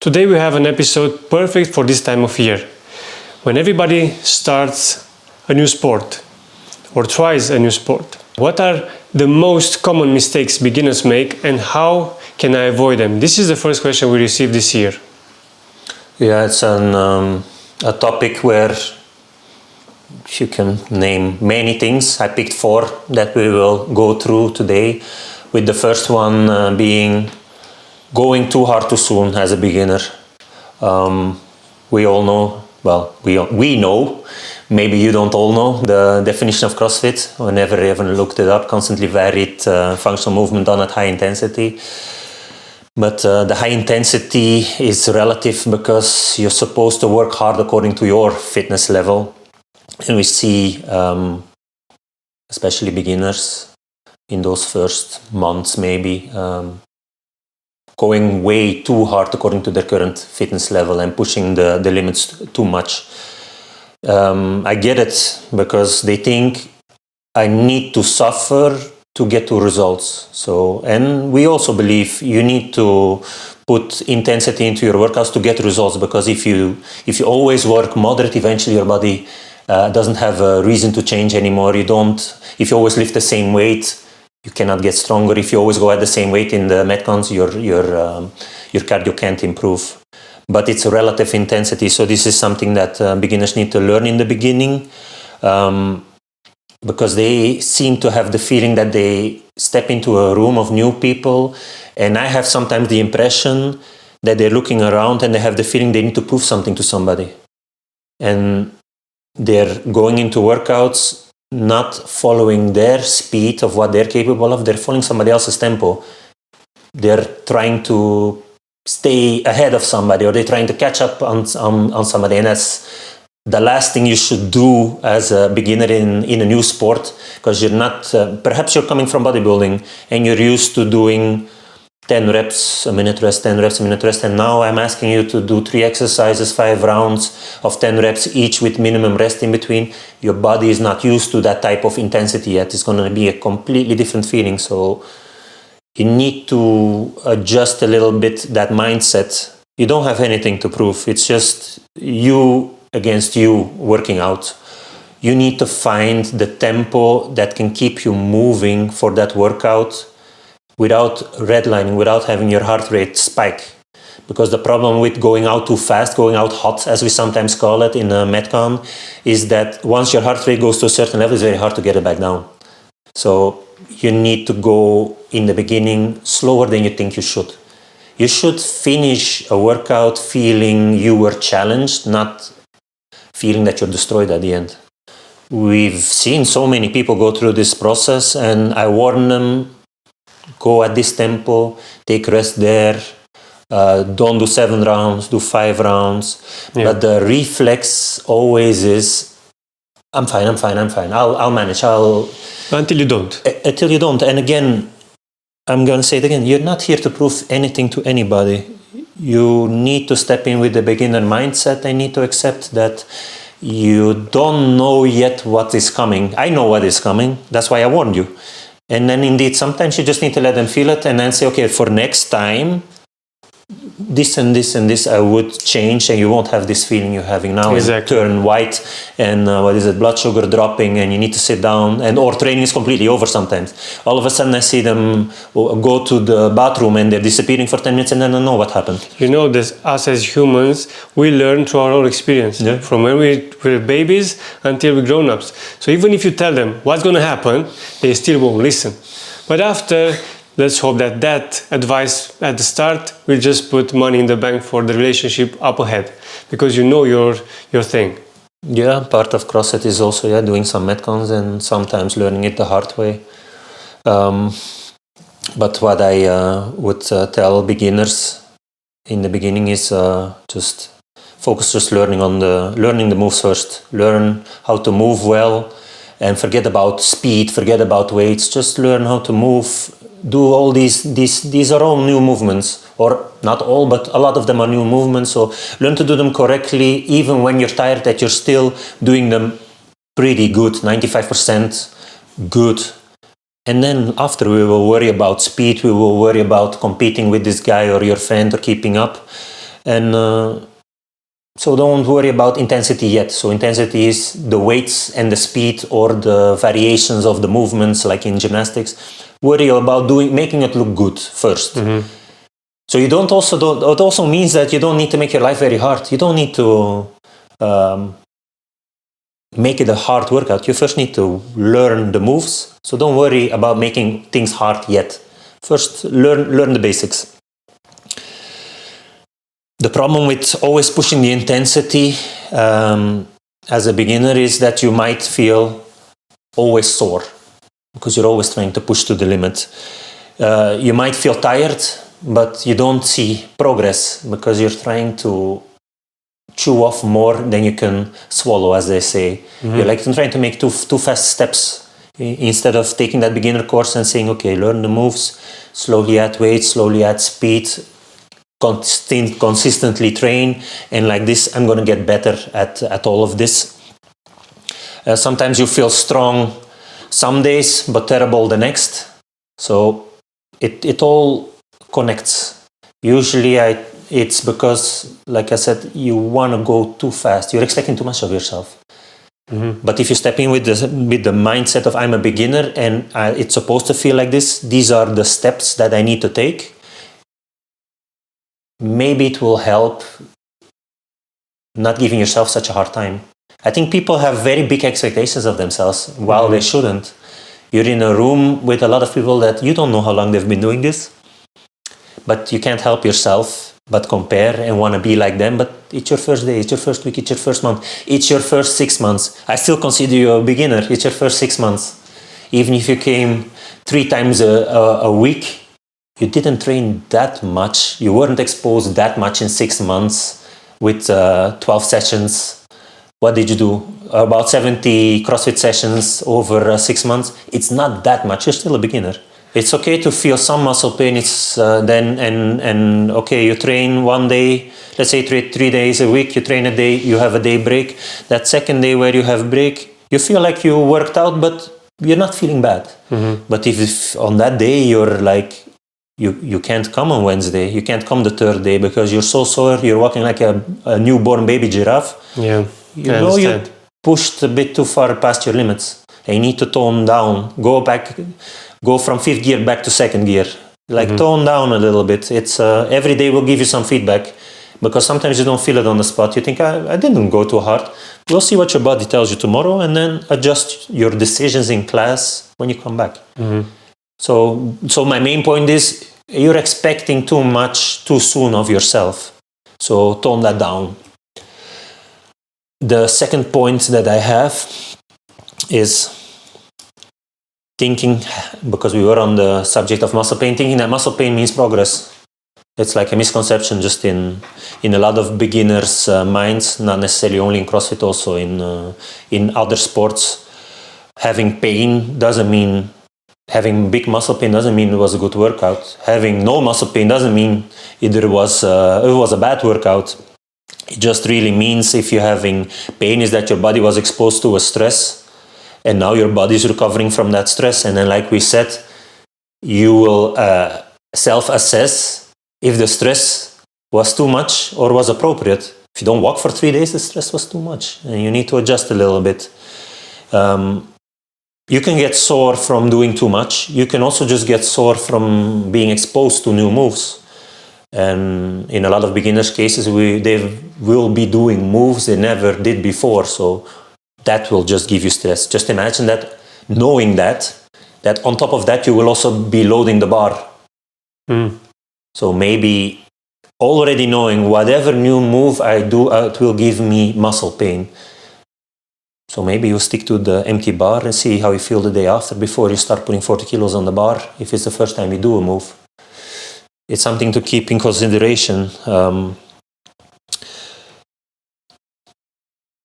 Today we have an episode perfect for this time of year, when everybody starts a new sport or tries a new sport. What are the most common mistakes beginners make and how can I avoid them? This is the first question we received this year. Yeah, it's a topic where you can name many things. I picked 4 that we will go through today, with the first one being going too hard too soon as a beginner. We all know, well, we know, maybe you don't all know, the definition of CrossFit. I never even looked it up. Constantly varied functional movement done at high intensity. But the high intensity is relative because you're supposed to work hard according to your fitness level. And we see, especially beginners, in those first months maybe, going way too hard according to their current fitness level and pushing the limits too much. I get it, because they think I need to suffer to get to results. And we also believe you need to put intensity into your workouts to get results, because if you always work moderate, eventually your body doesn't have a reason to change anymore. If you always lift the same weight, you cannot get stronger. If you always go at the same weight in the metcons, your cardio can't improve. But it's a relative intensity, so this is something that beginners need to learn in the beginning, because they seem to have the feeling that they step into a room of new people, and I have sometimes the impression that they're looking around and they have the feeling they need to prove something to somebody. And they're going into workouts not following their speed of what they're capable of, they're following somebody else's tempo. They're trying to stay ahead of somebody, or they're trying to catch up on somebody, and that's the last thing you should do as a beginner in a new sport, because you're not, perhaps you're coming from bodybuilding and you're used to doing 10 reps, a minute rest, 10 reps, a minute rest, and now I'm asking you to do 3 exercises, 5 rounds of 10 reps each with minimum rest in between. Your body is not used to that type of intensity yet. It's going to be a completely different feeling, so you need to adjust a little bit that mindset. You don't have anything to prove. It's just you against you working out. You need to find the tempo that can keep you moving for that workout without redlining, without having your heart rate spike. Because the problem with going out too fast, going out hot, as we sometimes call it in a Metcon, is that once your heart rate goes to a certain level, it's very hard to get it back down. So you need to go in the beginning slower than you think you should. You should finish a workout feeling you were challenged, not feeling that you're destroyed at the end. We've seen so many people go through this process, and I warn them, go at this tempo, take rest there, don't do 7 rounds, do 5 rounds. Yeah. But the reflex always is, I'm fine, I'll manage, Until you don't. Until you don't. And again, I'm going to say it again, you're not here to prove anything to anybody. You need to step in with the beginner mindset and need to accept that you don't know yet what is coming. I know what is coming, that's why I warned you. And then indeed, sometimes you just need to let them feel it and then say, okay, for next time, this and this and this I would change, and you won't have this feeling you're having now. Exactly. And turn white and blood sugar dropping, and you need to sit down, or training is completely over sometimes. All of a sudden I see them go to the bathroom and they're disappearing for 10 minutes and then I know what happened. You know, us as humans, we learn through our own experience, from when we're babies until we're grown-ups. So even if you tell them what's going to happen, they still won't listen. But after, let's hope that advice at the start will just put money in the bank for the relationship up ahead, because you know your thing. Yeah, part of CrossFit is also doing some Metcons and sometimes learning it the hard way. But what I would tell beginners in the beginning is just focus learning the moves first. Learn how to move well and forget about speed, forget about weights. Just learn how to move. Do all these are all new movements, or not all, but a lot of them are new movements. So learn to do them correctly, even when you're tired, that you're still doing them pretty good, 95% good. And then after, we will worry about speed, we will worry about competing with this guy or your friend or keeping up. And so don't worry about intensity yet. So intensity is the weights and the speed or the variations of the movements, like in gymnastics. Worry about making it look good first. So it also means that you don't need to make your life very hard. You don't need to make it a hard workout. You first need to learn the moves. So don't worry about making things hard yet. First, learn the basics. The problem with always pushing the intensity as a beginner is that you might feel always sore because you're always trying to push to the limit. You might feel tired, but you don't see progress because you're trying to chew off more than you can swallow, as they say. You're like trying to make too fast steps instead of taking that beginner course and saying, okay, learn the moves, slowly add weight, slowly add speed, consistently train, and like this I'm going to get better at all of this. Sometimes you feel strong some days but terrible the next, so it all connects. Usually it's because, like I said, you want to go too fast. You're expecting too much of yourself. But if you step in with the mindset of I'm a beginner and it's supposed to feel like this, these are the steps that I need to take, maybe it will help not giving yourself such a hard time. I think people have very big expectations of themselves while they shouldn't. You're in a room with a lot of people that you don't know how long they've been doing this, but you can't help yourself but compare and want to be like them. But it's your first day, it's your first week, it's your first month, it's your first 6 months. I still consider you a beginner. It's your first 6 months. Even if you came 3 times a week, you didn't train that much. You weren't exposed that much in 6 months with 12 sessions. What did you do? About 70 CrossFit sessions over 6 months. It's not that much. You're still a beginner. It's okay to feel some muscle pain. It's okay, you train one day, let's say 3 days a week, you train a day, you have a day break. That second day where you have break, you feel like you worked out, but you're not feeling bad. But if on that day you're like, you can't come on Wednesday, you can't come the third day because you're so sore, you're walking like a newborn baby giraffe. Yeah, you know you pushed a bit too far past your limits. And you need to tone down, go from 5th gear back to 2nd gear. Like tone down a little bit. It's every day will give you some feedback because sometimes you don't feel it on the spot. You think, I didn't go too hard. We'll see what your body tells you tomorrow and then adjust your decisions in class when you come back. So my main point is you're expecting too much too soon of yourself. So tone that down. The second point that I have is thinking, because we were on the subject of muscle pain, thinking that muscle pain means progress. It's like a misconception just in a lot of beginners' minds, not necessarily only in CrossFit, also in other sports. Having pain doesn't mean, having big muscle pain doesn't mean it was a good workout. Having no muscle pain doesn't mean it was a bad workout. It just really means if you're having pain is that your body was exposed to a stress and now your body is recovering from that stress. And then, like we said, you will self-assess if the stress was too much or was appropriate. If you don't walk for 3 days, the stress was too much and you need to adjust a little bit. You can get sore from doing too much. You can also just get sore from being exposed to new moves. And in a lot of beginners' cases, they will be doing moves they never did before. So that will just give you stress. Just imagine that, knowing that on top of that, you will also be loading the bar. So maybe already knowing whatever new move I do, it will give me muscle pain. So maybe you stick to the empty bar and see how you feel the day after before you start putting 40 kilos on the bar, if it's the first time you do a move. It's something to keep in consideration.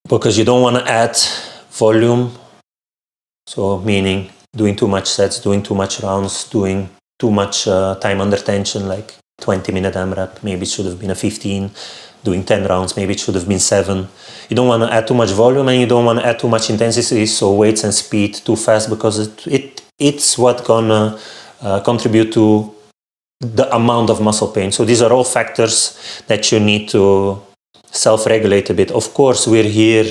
Because you don't want to add volume. So meaning doing too much sets, doing too much rounds, doing too much time under tension, like 20-minute AMRAP, maybe it should have been a 15. Doing 10 rounds, maybe it should have been 7. You don't want to add too much volume and you don't want to add too much intensity, so weights and speed too fast, because it's what gonna contribute to the amount of muscle pain. So these are all factors that you need to self-regulate a bit. Of course, we're here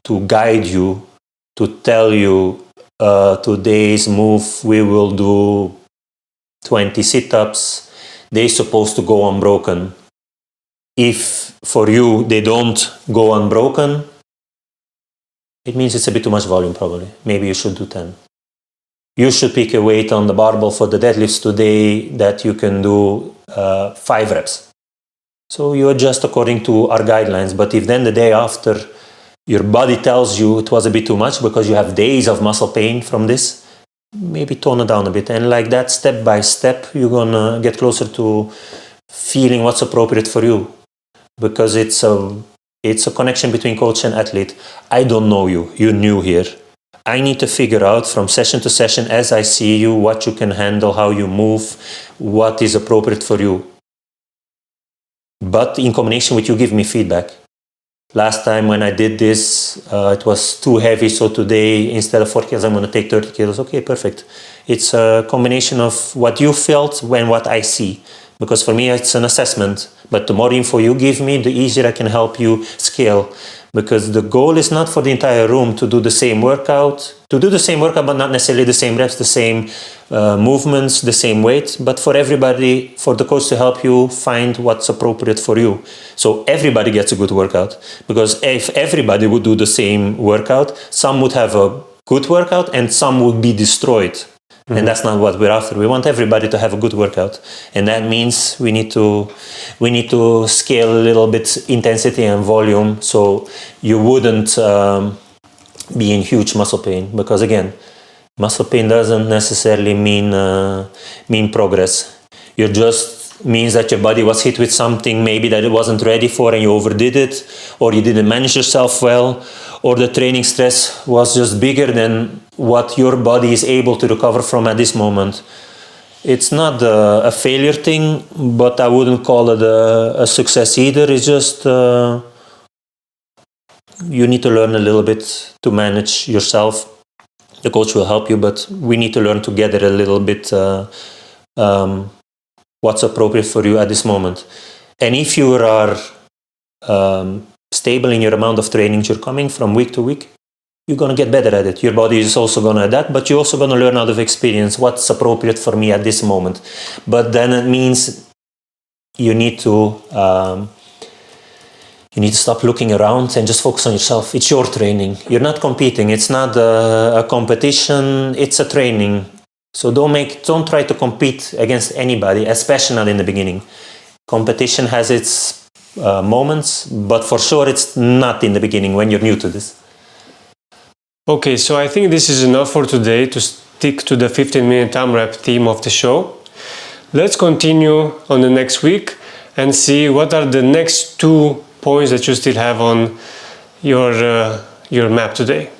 to guide you, to tell you today's move, we will do 20 sit-ups. They're supposed to go unbroken. If for you they don't go unbroken, it means it's a bit too much volume probably. Maybe you should do 10. You should pick a weight on the barbell for the deadlifts today that you can do 5 reps. So you adjust according to our guidelines. But if then the day after your body tells you it was a bit too much because you have days of muscle pain from this, maybe tone it down a bit. And like that, step by step, you're gonna get closer to feeling what's appropriate for you. Because it's a connection between coach and athlete. I don't know you. You're new here. I need to figure out from session to session as I see you, what you can handle, how you move, what is appropriate for you. But in combination with you give me feedback. Last time when I did this, it was too heavy. So today, instead of 40 kilos, I'm going to take 30 kilos. Okay, perfect. It's a combination of what you felt and what I see. Because for me, it's an assessment. But the more info you give me, the easier I can help you scale. Because the goal is not for the entire room to do the same workout, but not necessarily the same reps, the same movements, the same weight, but for everybody, for the coach to help you find what's appropriate for you. So everybody gets a good workout. Because if everybody would do the same workout, some would have a good workout and some would be destroyed. Mm-hmm. And that's not what we're after. We want everybody to have a good workout. And that means we need to scale a little bit intensity and volume so you wouldn't be in huge muscle pain. Because again, muscle pain doesn't necessarily mean progress. It just means that your body was hit with something maybe that it wasn't ready for and you overdid it, or you didn't manage yourself well, or the training stress was just bigger than what your body is able to recover from at this moment. It's not a failure thing, but I wouldn't call it a success either. It's just you need to learn a little bit to manage yourself. The coach will help you, but we need to learn together a little bit what's appropriate for you at this moment. And if you are stable in your amount of training you're coming from week to week, you're going to get better at it. Your body is also going to adapt, but you're also going to learn out of experience what's appropriate for me at this moment. But then it means you need to stop looking around and just focus on yourself. It's your training. You're not competing. It's not a competition. It's a training. So don't try to compete against anybody, especially not in the beginning. Competition has its moments, but for sure it's not in the beginning when you're new to this. Okay, so I think this is enough for today to stick to the 15-minute AMRAP theme of the show. Let's continue on the next week and see what are the next 2 points that you still have on your map today.